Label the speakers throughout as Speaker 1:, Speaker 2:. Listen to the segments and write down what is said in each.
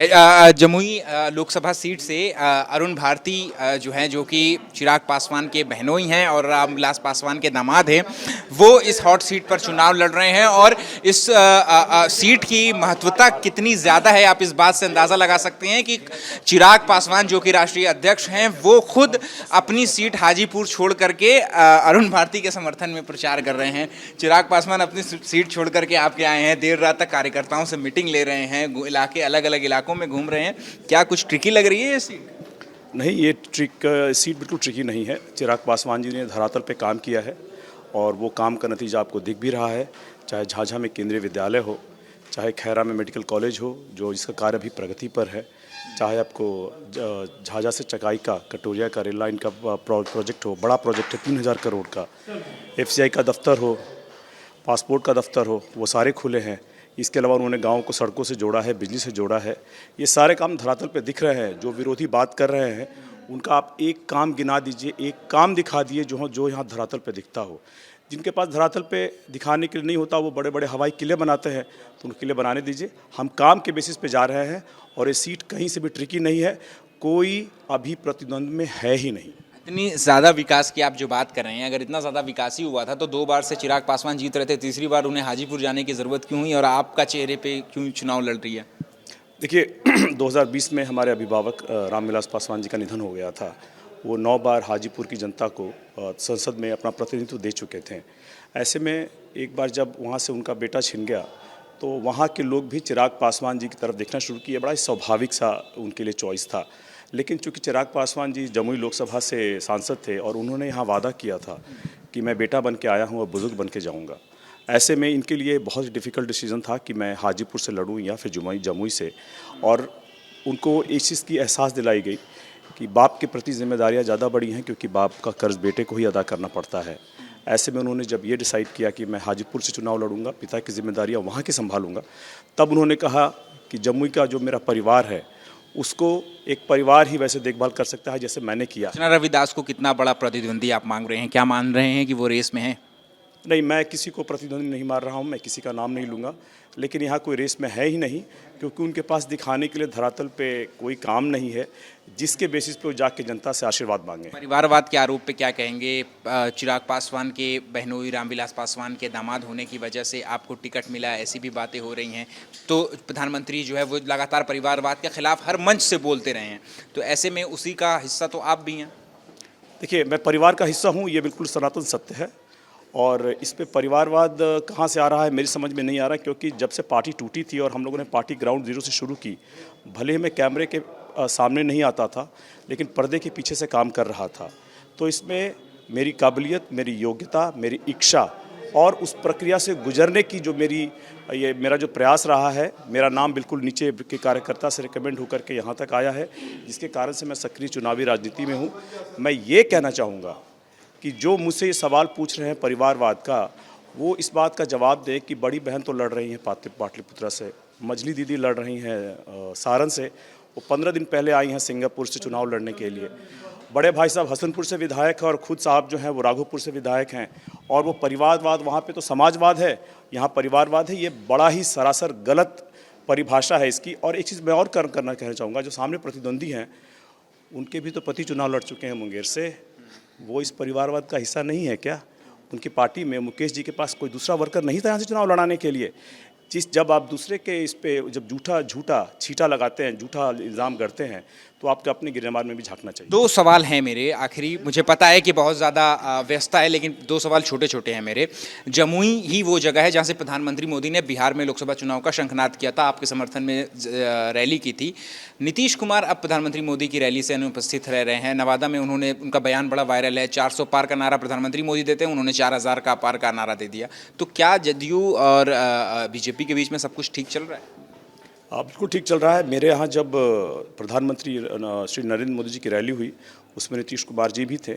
Speaker 1: Jamui Lok Sabha seat से अरुण भारती जो हैं, जो कि चिराग पासवान के बहनोई हैं और रामविलास पासवान के दामाद हैं, वो इस हॉट सीट पर चुनाव लड़ रहे हैं। और इस सीट की महत्वता कितनी ज़्यादा है, आप इस बात से अंदाज़ा लगा सकते हैं कि चिराग पासवान जो कि राष्ट्रीय अध्यक्ष हैं, वो खुद अपनी सीट हाजीपुर छोड़ करके अरुण भारती के समर्थन में प्रचार कर रहे हैं। चिराग पासवान अपनी सीट छोड़ करके आपके आए हैं, देर रात तक कार्यकर्ताओं से मीटिंग ले रहे हैं, इलाके अलग अलग इलाकों में घूम रहे हैं। क्या कुछ ट्रिकी लग रही है ये सीट?
Speaker 2: नहीं, ये सीट बिल्कुल ट्रिकी नहीं है। चिराग पासवान जी ने धरातल पे काम किया है और वो काम का नतीजा आपको दिख भी रहा है। चाहे झाझा में केंद्रीय विद्यालय हो, चाहे खैरा में मेडिकल कॉलेज हो, जो जिसका कार्य अभी प्रगति पर है, चाहे आपको झाझा से चकाई का कटोरिया का रेल लाइन का प्रोजेक्ट हो, बड़ा प्रोजेक्ट है 3000 करोड़ का, FCI का दफ्तर हो, पासपोर्ट का दफ्तर हो, वो सारे खुले हैं। इसके अलावा उन्होंने गाँव को सड़कों से जोड़ा है, बिजली से जोड़ा है। ये सारे काम धरातल पे दिख रहे हैं। जो विरोधी बात कर रहे हैं उनका आप एक काम गिना दीजिए, एक काम दिखा दिए जो यहाँ धरातल पे दिखता हो। जिनके पास धरातल पे दिखाने के लिए नहीं होता, वो बड़े बड़े हवाई किले बनाते हैं, तो उन किले बनाने दीजिए। हम काम के बेसिस पे जा रहे हैं और ये सीट कहीं से भी ट्रिकी नहीं है। कोई अभी प्रतिद्वंद में है ही नहीं।
Speaker 1: इतनी ज़्यादा विकास की आप जो बात कर रहे हैं, अगर इतना ज़्यादा विकास ही हुआ था तो 2 बार से चिराग पासवान जीत रहे थे, तीसरी बार उन्हें हाजीपुर जाने की ज़रूरत क्यों हुई और आपका चेहरे पे क्यों चुनाव लड़ रही है?
Speaker 2: देखिए 2020 में हमारे अभिभावक रामविलास पासवान जी का निधन हो गया था। वो 9 बार हाजीपुर की जनता को संसद में अपना प्रतिनिधित्व दे चुके थे। ऐसे में एक बार जब वहाँ से उनका बेटा छिन गया तो वहाँ के लोग भी चिराग पासवान जी की तरफ देखना शुरू किए। बड़ा ही स्वाभाविक सा उनके लिए चॉइस था। लेकिन चूंकि चिराग पासवान जी जमुई लोकसभा से सांसद थे और उन्होंने यहाँ वादा किया था कि मैं बेटा बन के आया हूँ और बुजुर्ग बन के जाऊँगा, ऐसे में इनके लिए बहुत डिफ़िकल्ट डिसीजन था कि मैं हाजीपुर से लड़ूँ या फिर जमुई से। और उनको इस चीज़ की एहसास दिलाई गई कि बाप के प्रति जिम्मेदारियाँ ज़्यादा बड़ी हैं, क्योंकि बाप का कर्ज बेटे को ही अदा करना पड़ता है। ऐसे में उन्होंने जब ये डिसाइड किया कि मैं हाजीपुर से चुनाव लड़ूंगा, पिता की जिम्मेदारियाँ वहाँ की संभालूंगा, तब उन्होंने कहा कि जमुई का जो मेरा परिवार है उसको एक परिवार ही वैसे देखभाल कर सकता है जैसे मैंने किया।
Speaker 1: अर्चना रविदास को कितना बड़ा प्रतिद्वंदी आप मांग रहे हैं? क्या मान रहे हैं कि वो रेस में हैं?
Speaker 2: नहीं, मैं किसी को प्रतिद्वंदी नहीं मार रहा हूँ, मैं किसी का नाम नहीं लूँगा, लेकिन यहाँ कोई रेस में है ही नहीं, क्योंकि उनके पास दिखाने के लिए धरातल पे कोई काम नहीं है जिसके बेसिस पे वो जाके जनता से आशीर्वाद मांगे।
Speaker 1: परिवारवाद के आरोप पे क्या कहेंगे? चिराग पासवान के बहनोई रामविलास पासवान के दामाद होने की वजह से आपको टिकट मिला, ऐसी भी बातें हो रही हैं। तो प्रधानमंत्री जो है वो लगातार परिवारवाद के खिलाफ हर मंच से बोलते रहे हैं, तो ऐसे में उसी का हिस्सा तो आप भी हैं।
Speaker 2: देखिए, मैं परिवार का हिस्सा हूँ, ये बिल्कुल सनातन सत्य है। और इस पे परिवारवाद कहाँ से आ रहा है मेरी समझ में नहीं आ रहा, क्योंकि जब से पार्टी टूटी थी और हम लोगों ने पार्टी ग्राउंड जीरो से शुरू की, भले ही मैं कैमरे के सामने नहीं आता था, लेकिन पर्दे के पीछे से काम कर रहा था। तो इसमें मेरी काबिलियत, मेरी योग्यता, मेरी इच्छा और उस प्रक्रिया से गुजरने की जो मेरा जो प्रयास रहा है, मेरा नाम बिल्कुल नीचे के कार्यकर्ता से रिकमेंड होकर के यहाँ तक आया है, जिसके कारण से मैं सक्रिय चुनावी राजनीति में हूँ। मैं ये कहना चाहूँगा कि जो मुझसे ये सवाल पूछ रहे हैं परिवारवाद का, वो इस बात का जवाब दें कि बड़ी बहन तो लड़ रही हैं पाटलिपुत्रा से, मजली दीदी लड़ रही हैं सारण से, वो 15 दिन पहले आई हैं सिंगापुर से चुनाव लड़ने के लिए। बड़े भाई साहब हसनपुर से विधायक हैं और खुद साहब जो हैं वो राघोपुर से विधायक हैं। और वो परिवारवाद, वहाँ पे तो समाजवाद है, यहाँ परिवारवाद है। ये बड़ा ही सरासर गलत परिभाषा है इसकी। और एक चीज़ मैं और कहना चाहूँगा, जो सामने प्रतिद्वंदी हैं उनके भी तो पति चुनाव लड़ चुके हैं मुंगेर से। वो इस परिवारवाद का हिस्सा नहीं है क्या? उनकी पार्टी में मुकेश जी के पास कोई दूसरा वर्कर नहीं था यहाँ से चुनाव लड़ाने के लिए। जब आप दूसरे के इस पे जब झूठा छींटा लगाते हैं, झूठा इल्ज़ाम करते हैं, तो आपको अपने गिरबान में भी झांकना चाहिए।
Speaker 1: 2 सवाल हैं मेरे आखिरी। मुझे पता है कि बहुत ज़्यादा व्यस्तता है, लेकिन 2 सवाल छोटे छोटे हैं मेरे। जमुई ही वो जगह है जहाँ से प्रधानमंत्री मोदी ने बिहार में लोकसभा चुनाव का शंखनाद किया था, आपके समर्थन में रैली की थी। नीतीश कुमार अब प्रधानमंत्री मोदी की रैली से अनुपस्थित रह रहे हैं। नवादा में उनका बयान बड़ा वायरल है, 400 पार का नारा प्रधानमंत्री मोदी देते हैं, उन्होंने 4000 का पार का नारा दे दिया। तो क्या जदयू और बीजेपी के बीच में सब कुछ ठीक चल रहा है?
Speaker 2: बिल्कुल ठीक चल रहा है। मेरे यहाँ जब प्रधानमंत्री श्री नरेंद्र मोदी जी की रैली हुई, उसमें नीतीश कुमार जी भी थे,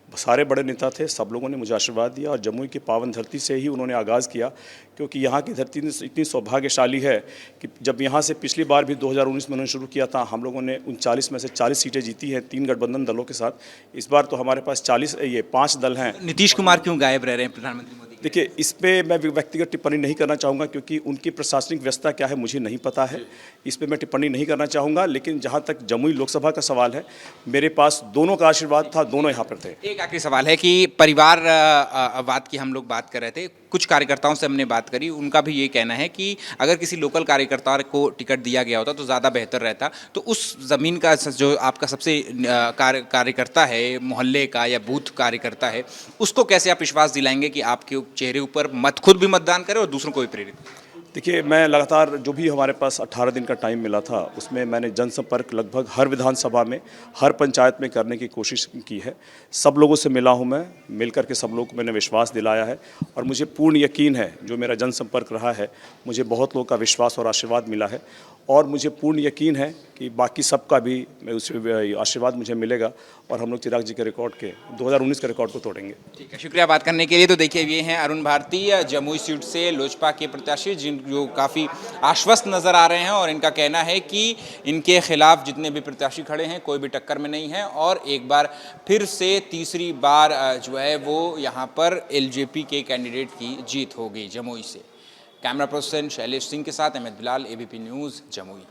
Speaker 2: सारे बड़े नेता थे, सब लोगों ने मुझे आशीर्वाद दिया। और जमुई की पावन धरती से ही उन्होंने आगाज़ किया, क्योंकि यहाँ की धरती इतनी सौभाग्यशाली है कि जब यहाँ से पिछली बार भी 2019 में उन्होंने शुरू किया था, हम लोगों ने 39 में से 40 सीटें जीती हैं 3 गठबंधन दलों के साथ। इस बार तो हमारे पास 5 दल हैं।
Speaker 1: नीतीश कुमार क्यों गायब रह रहे हैं प्रधानमंत्री मोदी?
Speaker 2: देखिए, इस पे मैं व्यक्तिगत टिप्पणी नहीं करना चाहूँगा क्योंकि उनकी प्रशासनिक व्यवस्था क्या है मुझे नहीं पता है। इस पे मैं टिप्पणी नहीं करना चाहूँगा, लेकिन जहाँ तक जमुई लोकसभा का सवाल है, मेरे पास दोनों का आशीर्वाद था, दोनों यहाँ पर थे।
Speaker 1: एक आखिरी सवाल है कि परिवारवाद की हम लोग बात कर रहे थे, कुछ कार्यकर्ताओं से हमने बात करी, उनका भी ये कहना है कि अगर किसी लोकल कार्यकर्ता को टिकट दिया गया होता तो ज़्यादा बेहतर रहता। तो उस ज़मीन का जो आपका सबसे कार्यकर्ता है, मोहल्ले का या बूथ कार्यकर्ता है, उसको कैसे आप विश्वास दिलाएंगे कि आपके चेहरे ऊपर मत खुद भी मतदान करें और दूसरों को भी प्रेरित करें?
Speaker 2: देखिए, मैं लगातार जो भी हमारे पास 18 दिन का टाइम मिला था, उसमें मैंने जनसंपर्क लगभग हर विधानसभा में, हर पंचायत में करने की कोशिश की है। सब लोगों से मिला हूं मैं, मिलकर के सब लोगों को मैंने विश्वास दिलाया है और मुझे पूर्ण यकीन है, जो मेरा जनसंपर्क रहा है, मुझे बहुत लोगों का विश्वास और आशीर्वाद मिला है और मुझे पूर्ण यकीन है कि बाकी सबका भी उस आशीर्वाद मुझे मिलेगा और हम लोग चिराग जी के रिकॉर्ड के 2019 के रिकॉर्ड को तोड़ेंगे।
Speaker 1: ठीक है, शुक्रिया बात करने के लिए। तो देखिए, ये हैं अरुण भारती, जमुई सीट से लोजपा के प्रत्याशी, जो काफ़ी आश्वस्त नज़र आ रहे हैं और इनका कहना है कि इनके खिलाफ जितने भी प्रत्याशी खड़े हैं कोई भी टक्कर में नहीं है और एक बार फिर से तीसरी बार जो है वो यहाँ पर एलजेपी के कैंडिडेट की जीत होगी जमुई से। कैमरा पर्सन शैलेश सिंह के साथ अहमद बिलाल, एबीपी न्यूज़, जमुई।